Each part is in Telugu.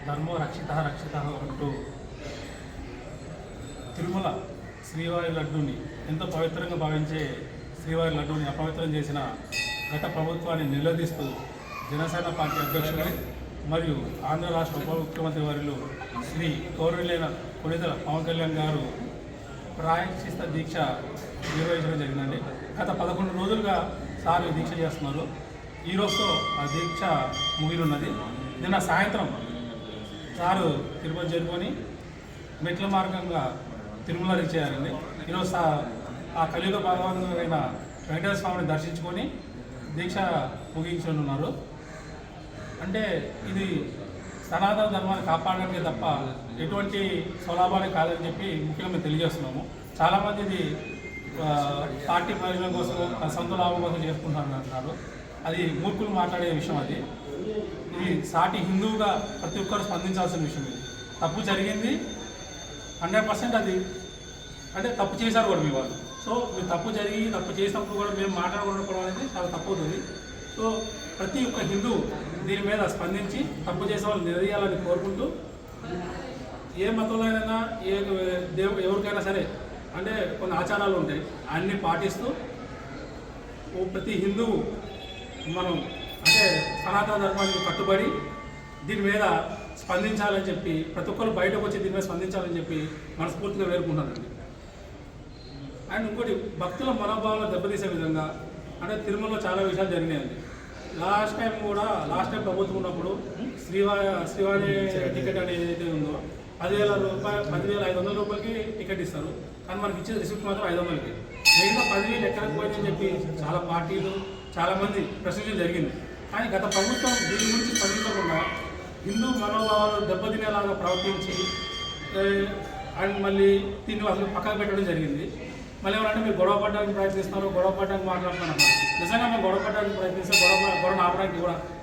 ధర్మో రక్షిత రక్షిత అంటూ తిరుమల శ్రీవారి లడ్డూని ఎంతో పవిత్రంగా భావించే శ్రీవారి లడ్డూని అపవిత్రం చేసిన గత ప్రభుత్వాన్ని నిలదీస్తూ జనసేన పార్టీ అధ్యక్షులు మరియు ఆంధ్ర రాష్ట్ర ఉప ముఖ్యమంత్రి వర్యులు శ్రీ గౌరవనీయులైన కొణిదెల పవన్ కళ్యాణ్ గారు ప్రాయశ్చిత్త దీక్ష నిర్వహించడం జరిగిందండి. గత 11 రోజులుగా సార్ దీక్ష చేస్తున్నారు. ఈరోజుతో ఆ దీక్ష ముగినున్నది. నిన్న సాయంత్రం సారు తిరుపతి చేరుకొని మెట్ల మార్గంగా తిరుమల రీచ్ అయ్యారండి. ఈరోజు ఆ కలియుగ భగవంతుడైన వెంకటేశ్వర స్వామిని దర్శించుకొని దీక్ష ముగించనున్నారు. అంటే ఇది సనాతన ధర్మాన్ని కాపాడడానికి తప్ప ఎటువంటి స్వలాభాన్ని కాదని చెప్పి ముఖ్యంగా మేము తెలియజేస్తున్నాము. చాలామంది ఇది పార్టీ ప్రయోజనం కోసం సొంత లాభం కోసం చేసుకుంటారు. అది మూర్ఖులు మాట్లాడే విషయం. ఇది సాటి హిందువుగా ప్రతి ఒక్కరు స్పందించాల్సిన విషయం. ఇది తప్పు జరిగింది 100%. అది అంటే తప్పు చేశారు కూడా మీ వాళ్ళు. సో మీరు తప్పు చేసినప్పుడు కూడా మేము మాట్లాడకపోవడం అనేది చాలా తప్పు అవుతుంది. సో ప్రతి ఒక్క హిందూ దీని మీద స్పందించి తప్పు చేసే వాళ్ళు నిలదీయాలని కోరుకుంటూ, ఏ మతంలో అయినా ఎవరికైనా సరే అంటే కొన్ని ఆచారాలు ఉంటాయి, అన్నీ పాటిస్తూ ప్రతి హిందువు మనం అంటే సనాతన ధర్మానికి కట్టుబడి దీని మీద స్పందించాలని చెప్పి ప్రతి ఒక్కరు బయటకు వచ్చి దీని మీద స్పందించాలని చెప్పి మనస్ఫూర్తిగా వేడుకుంటానండి. అండ్ ఇంకోటి, భక్తుల మనోభావాలను దెబ్బతీసే విధంగా అంటే తిరుమలలో చాలా విషయాలు జరిగినాయండి. లాస్ట్ టైం ప్రభుత్వం ఉన్నప్పుడు శ్రీవారి టికెట్ అనేది ఏదైతే ఉందో 10,500 రూపాయలకి టికెట్ ఇస్తారు. కానీ మనకి ఇచ్చే రిసిప్ట్ మాత్రం 500కి. మిగతా 10,000 ఎక్కడికి పోయిందని చెప్పి చాలా పార్టీలు చాలామంది ప్రశ్నించడం జరిగింది. కానీ గత ప్రభుత్వం దీని గురించి స్పందించకుండా హిందూ మనోభావాలు దెబ్బతినేలాగా ప్రవర్తించి అండ్ మళ్ళీ దీన్ని అసలు పక్కకు పెట్టడం జరిగింది. మళ్ళీ ఎవరంటే మీరు గొడవ పడడానికి ప్రయత్నిస్తున్నారు, గొడవ పడడానికి మాట్లాడుతున్నారు. నిజంగా మేము గొడవ పడడానికి ప్రయత్నిస్తే గొడవ ఆపడానికి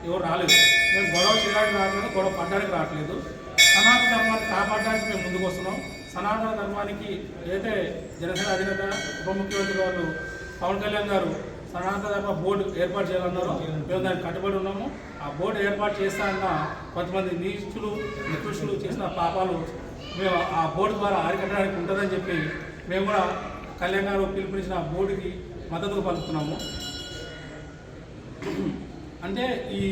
ఎవరు రాలేదు. మేము గొడవ చేయడానికి రావట్లేదు, గొడవ పడడానికి రావట్లేదు. సనాతన ధర్మాన్ని కాపాడడానికి మేము ముందుకు వస్తున్నాం. సనాతన ధర్మానికి ఏదైతే జనసేన అధినేత ఉప ముఖ్యమంత్రి వాళ్ళు పవన్ కళ్యాణ్ గారు సనాతన ధర్మ బోర్డు ఏర్పాటు చేయాలన్నారో మేము దానికి కట్టుబడి ఉన్నాము. ఆ బోర్డు ఏర్పాటు చేస్తానన్న కొంతమంది నికృష్టులు చేసిన పాపాలు మేము ఆ బోర్డు ద్వారా అరికట్టడానికి ఉంటుందని చెప్పి మేము కూడా కళ్యాణ్ గారు పిలుపునిచ్చిన బోర్డుకి మద్దతు పలుకుతున్నాము. అంటే ఈ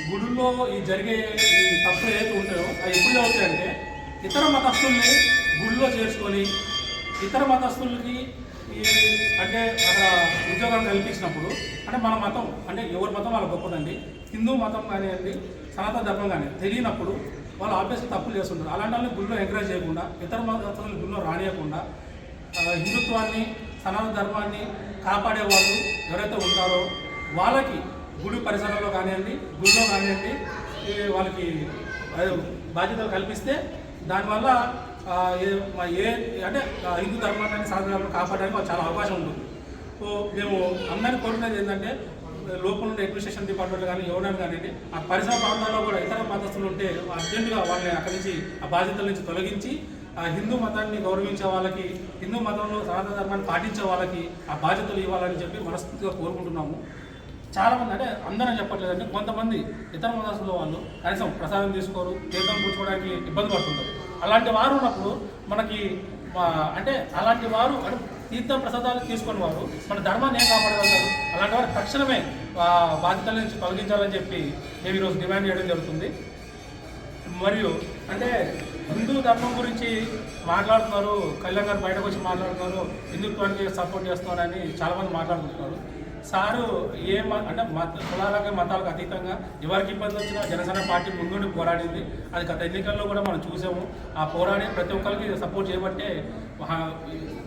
గుడుల్లో ఈ జరిగే ఈ తప్పులు ఏదైతే ఉంటాయో అవి ఎప్పుడు జరుగుతాయంటే ఇతర మతస్థుల్ని గుడిలో చేసుకొని ఇతర మతస్థులకి ఈ అంటే అక్కడ ఉద్యోగం కల్పించినప్పుడు అంటే మన మతం అంటే ఎవరి మతం వాళ్ళ గొప్పదండి. హిందూ మతం కానివ్వండి, సనాతన ధర్మం కానీ తెలియనప్పుడు వాళ్ళు ఆబ్వియస్గా తప్పులు చేస్తుంటారు. అలాంటి వాళ్ళని గుడిలో ఎంకరేజ్ చేయకుండా ఇతర మతస్థులను గుడిలో రానియకుండా హిందుత్వాన్ని సనాతన ధర్మాన్ని కాపాడే వాళ్ళు ఎవరైతే ఉంటారో వాళ్ళకి గుడి పరిసరాల్లో కానివ్వండి, గుడిలో కానివ్వండి వాళ్ళకి బాధ్యతలు కల్పిస్తే దానివల్ల అంటే హిందూ ధర్మాన్ని సనాతన ధర్మాన్ని కాపాడడానికి చాలా అవకాశం ఉంటుంది. సో మేము అందరినీ కోరుకునేది ఏంటంటే లోపల ఉండే అడ్మినిస్ట్రేషన్ డిపార్ట్మెంట్ కానీ ఎవరైనా కానివ్వండి ఆ పరిసర ప్రాంతాల్లో కూడా ఇతర మతస్థులు ఉంటే అర్జెంటుగా వాళ్ళని అక్కడి నుంచి ఆ బాధ్యతల నుంచి తొలగించి ఆ హిందూ మతాన్ని గౌరవించే వాళ్ళకి, హిందూ మతంలో సనాతన ధర్మాన్ని పాటించే వాళ్ళకి ఆ బాధ్యతలు ఇవ్వాలని చెప్పి మనస్ఫూర్తిగా కోరుకుంటున్నాము. చాలామంది అంటే అందరం చెప్పట్లేదంటే కొంతమంది ఇతర మతస్థుల వాళ్ళు కనీసం ప్రసాదం తీసుకోరు, తీర్థం కూర్చోవడానికి ఇబ్బంది పడుతుంటారు. అలాంటి వారు ఉన్నప్పుడు మనకి అంటే అలాంటి వారు అంటే తీర్థ ప్రసాదాలు తీసుకుని వారు మన ధర్మాన్ని ఏం కాపాడగలుగుతారు. అలాంటి వారు తక్షణమే బాధ్యతల నుంచి తొలగించాలని చెప్పి మేము ఈరోజు డిమాండ్ చేయడం జరుగుతుంది. మరియు అంటే హిందూ ధర్మం గురించి మాట్లాడుతున్నారు, కళ్యాణ్ గారు బయటకు వచ్చి మాట్లాడుతున్నారు, హిందుత్వానికి సపోర్ట్ చేస్తున్నారని చాలామంది మాట్లాడుకుంటున్నారు. సారు అంటే కులాలకు మతాలకు అతీతంగా ఎవరికి ఇబ్బంది వచ్చినా జనసేన పార్టీ ముందుండి పోరాడింది. అది గత ఎన్నికల్లో కూడా మనం చూసాము. ఆ పోరాడి ప్రతి ఒక్కరికి సపోర్ట్ చేయబట్టే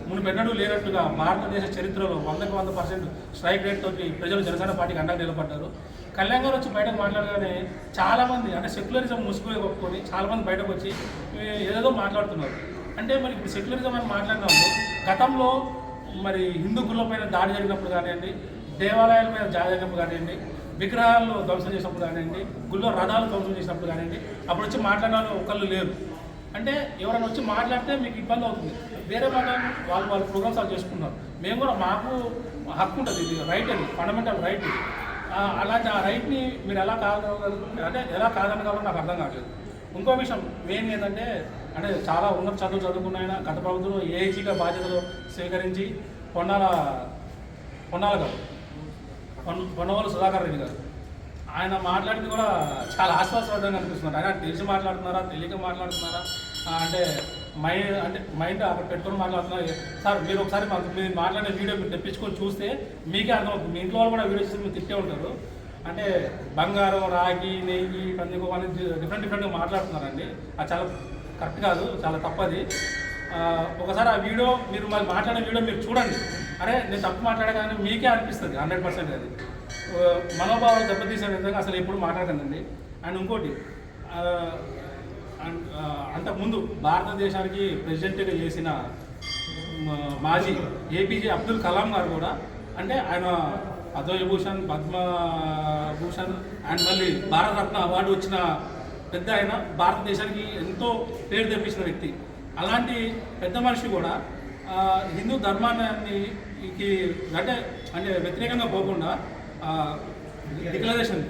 మునుపెన్నడూ లేనట్టుగా భారతదేశ చరిత్రలో 100% స్ట్రైక్ రేట్ తోటి ప్రజలు జనసేన పార్టీకి అండగా నిలబడ్డారు. కళ్యాణ్ గారు వచ్చి బయటకు మాట్లాడగానే చాలామంది అంటే సెక్యులరిజం ముసుగులు ఒప్పుకొని చాలామంది బయటకు వచ్చి ఏదేదో మాట్లాడుతున్నారు. అంటే మరి ఇప్పుడు సెక్యులరిజం అని మాట్లాడినప్పుడు గతంలో మరి హిందూ గుళ్ళ పైన దాడి జరిగినప్పుడు కానివ్వండి, దేవాలయాల మీద దాడి జరిగినప్పుడు కానివ్వండి, విగ్రహాలు ధ్వంసం చేసినప్పుడు కానివ్వండి, గుళ్ళో రథాలు ధ్వంసం చేసినప్పుడు కానివ్వండి, అప్పుడు వచ్చి మాట్లాడిన ఒకళ్ళు లేరు. అంటే ఎవరైనా వచ్చి మాట్లాడితే మీకు ఇబ్బంది అవుతుంది. వేరే మాట్లాడి వాళ్ళ ప్రోగ్రామ్స్ వాళ్ళు చేసుకుంటున్నారు. మేము కూడా మాకు హక్కు ఉంటుంది, ఇది రైట్, అది ఫండమెంటల్ రైట్. అలాంటి ఆ రైట్ని మీరు ఎలా అంటే ఎలా కాదనగలరో నాకు అర్థం కావట్లేదు. ఇంకో విషయం మెయిన్ ఏంటంటే అంటే చాలా ఉన్నత చదువుకున్న ఆయన గత ప్రభుత్వం ఏఐజీగా బాధ్యతలు స్వీకరించి పొన్నాల గారు పొన్నవాళ్ళు సుధాకర్ రెడ్డి గారు ఆయన మాట్లాడింది కూడా చాలా ఆశ్వాసపడంగా అనిపిస్తున్నారు. ఆయన తెలిసి మాట్లాడుతున్నారా తెలియక మాట్లాడుతున్నారా అంటే మైండ్ అక్కడ పెట్టుకొని మాట్లాడుతున్నారు. సార్ మీరు ఒకసారి మీరు మాట్లాడే వీడియో మీరు తెప్పించుకొని చూస్తే మీకే అర్థమవుతుంది. మీ ఇంట్లో వాళ్ళు కూడా వీడియో చూసి మీరు తిట్టే ఉంటారు. అంటే బంగారం రాగి నెయ్యి పందిగో అని డిఫరెంట్గా మాట్లాడుతున్నారండి. అది చాలా కరెక్ట్ కాదు, చాలా తప్పది. ఒకసారి ఆ వీడియో మీరు మరి మాట్లాడే వీడియో మీరు చూడండి. అరే నేను తప్పు మాట్లాడే కానీ మీకే అనిపిస్తుంది 100% అది. మనోభావాలు దెబ్బతీసే విధంగా అసలు ఎప్పుడు మాట్లాడకండి. అండ్ ఇంకోటి అంతకుముందు భారతదేశానికి ప్రెసిడెంట్గా చేసిన మాజీ ఏపీజే అబ్దుల్ కలాం గారు కూడా అంటే ఆయన పద్మవిభూషణ్ పద్మభూషణ్ అండ్ మళ్ళీ భారతరత్న అవార్డు వచ్చిన పెద్ద ఆయన, భారతదేశానికి ఎంతో పేరు తెప్పించిన వ్యక్తి. అలాంటి పెద్ద మనిషి కూడా హిందూ ధర్మాన్ని అంటే వ్యతిరేకంగా పోకుండా డిక్లరేషన్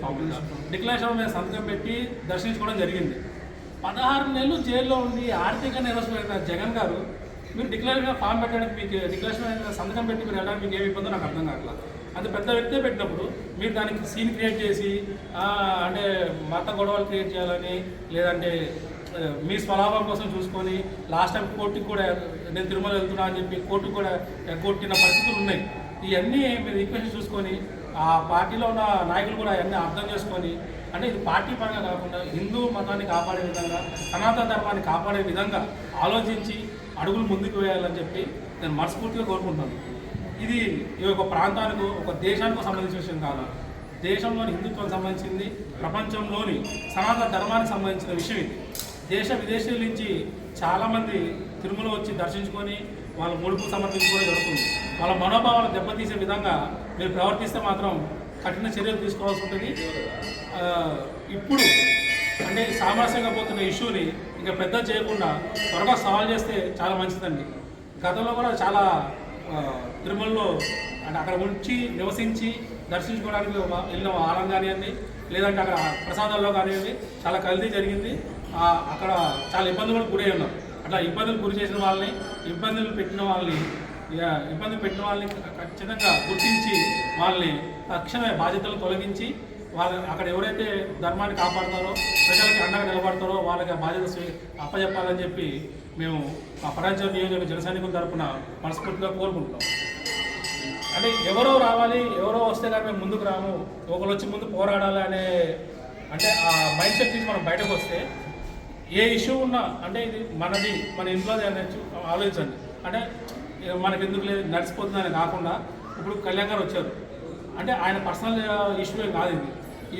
మీద సంతకం పెట్టి దర్శించుకోవడం జరిగింది. 16 నెలలు జైల్లో ఉండి ఆర్థిక నిరసన జగన్ గారు మీరు డిక్లరేషన్ ఫామ్ పెట్టడానికి మీకు డిక్లరేషన్ సంతకం పెట్టి మీరు వెళ్ళడానికి మీకు ఏమి ఇబ్బందో నాకు అర్థం కావట్లేదు. అది పెద్ద వ్యక్తే పెట్టినప్పుడు మీరు దానికి సీన్ క్రియేట్ చేసి అంటే మత గొడవలు క్రియేట్ చేయాలని లేదంటే మీ స్వలాభం కోసం చూసుకొని లాస్ట్ టైం కోర్టుకు కూడా నేను తిరుమల వెళ్తున్నా అని చెప్పి కోర్టుకు కూడా ఎగ్గొట్టిన పరిస్థితులు ఉన్నాయి. ఇవన్నీ మీరు ఈక్వేషన్ చూసుకొని ఆ పార్టీలో ఉన్న నాయకులు కూడా అవన్నీ అర్థం చేసుకొని అంటే ఇది పార్టీ పరంగా కాకుండా హిందూ మతాన్ని కాపాడే విధంగా సనాతన ధర్మాన్ని కాపాడే విధంగా ఆలోచించి అడుగులు ముందుకు వేయాలని చెప్పి నేను మనస్ఫూర్తిగా కోరుకుంటున్నాను. ఇది ఒక ప్రాంతానికి ఒక దేశానికి సంబంధించిన విషయం కాదు. దేశంలోని హిందుత్వానికి సంబంధించింది, ప్రపంచంలోని సనాతన ధర్మానికి సంబంధించిన విషయం ఇది. దేశ విదేశాల నుంచి చాలామంది తిరుమల వచ్చి దర్శించుకొని వాళ్ళ ముడుపు సమర్పించుకోవడం జరుగుతుంది. వాళ్ళ మనోభావాలు దెబ్బతీసే విధంగా మీరు ప్రవర్తిస్తే మాత్రం కఠిన చర్యలు తీసుకోవాల్సి ఉంటుంది. ఇప్పుడు అంటే సామరస్యంగా పోతున్న ఇష్యూని ఇంకా పెద్ద చేయకుండా త్వరగా సాల్వ్ చేస్తే చాలా మంచిదండి. గతంలో కూడా చాలా తిరుమలలో అంటే అక్కడ ఉంచి నివసించి దర్శించుకోవడానికి వెళ్ళిన ఆలం కానివ్వండి లేదంటే అక్కడ ప్రసాదాల్లో కానివ్వండి చాలా కల్తీ జరిగింది. అక్కడ చాలా ఇబ్బందులు గురై ఉన్నారు. అట్లా ఇబ్బందులు గురి చేసిన వాళ్ళని ఇబ్బంది పెట్టిన వాళ్ళని ఖచ్చితంగా గుర్తించి వాళ్ళని తక్షణమే బాధ్యతలు తొలగించి అక్కడ ఎవరైతే ధర్మాన్ని కాపాడతారో ప్రజలకి అండగా నిలబడతారో వాళ్ళకి ఆ బాధ్యత అప్పచెప్పాలని చెప్పి మేము ఆ పటాన్చెరు నియోజకవర్గ జన సైనికుల తరఫున మనస్ఫూర్తిగా కోరుకుంటున్నాం. అంటే ఎవరో రావాలి ఎవరో వస్తే కానీ మేము ముందుకు రాము, ఒకరు వచ్చి ముందు పోరాడాలి అనే అంటే ఆ మైండ్ సెట్ నుంచి మనం బయటకు వస్తే ఏ ఇష్యూ ఉన్నా అంటే ఇది మనది మన ఇంట్లోది అనేది ఆలోచించండి. అంటే మనకి ఎందుకు లేదు నడిచిపోతుందని కాకుండా ఇప్పుడు కళ్యాణ్ గారు వచ్చారు అంటే ఆయన పర్సనల్ ఇష్యూ కాదు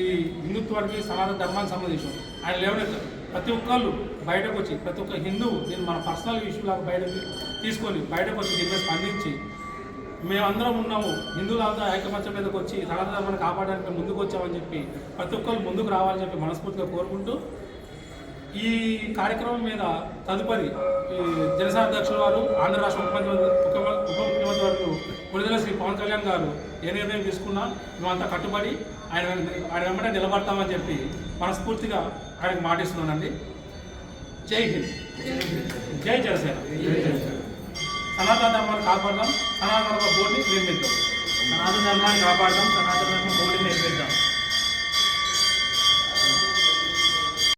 ఇది హిందుత్వానికి సనాతన ధర్మానికి సంబంధించిన ఆయన లేవనెత్తారు. ప్రతి ఒక్కళ్ళు బయటకు వచ్చి ప్రతి ఒక్క హిందువు దీన్ని మన పర్సనల్ ఇష్యూ లాగా బయటకు తీసుకొని బయటకు వచ్చి దీని మీద స్పందించి మేమందరం ఉన్నాము హిందువులంతా ఐకమత్యం మీదకి వచ్చి సనాతన ధర్మాన్ని కాపాడడానికి ముందుకు వచ్చామని చెప్పి ప్రతి ఒక్కళ్ళు ముందుకు రావాలని చెప్పి మనస్ఫూర్తిగా కోరుకుంటూ ఈ కార్యక్రమం మీద తదుపరి జనసేన అధ్యక్షుల వారు ఆంధ్ర రాష్ట్ర ఉప ముఖ్యమంత్రి వారు విడుదల శ్రీ పవన్ కళ్యాణ్ గారు ఏ నిర్ణయం తీసుకున్నా మేమంతా కట్టుబడి ఆయన వెంబడే నిలబడతామని చెప్పి మనస్ఫూర్తిగా ఆయనకు మాటిస్తున్నానండి. జై హింద్, జై జనసేన. సనాతన ధర్మాన్ని కాపాడదాం, సనాతన ధర్మ బోర్డుని నిర్మిద్దాం. సనాతన ధర్మాన్ని కాపాడదాం, సనాతన ధర్మ బోర్డుని నిర్మిద్దాం.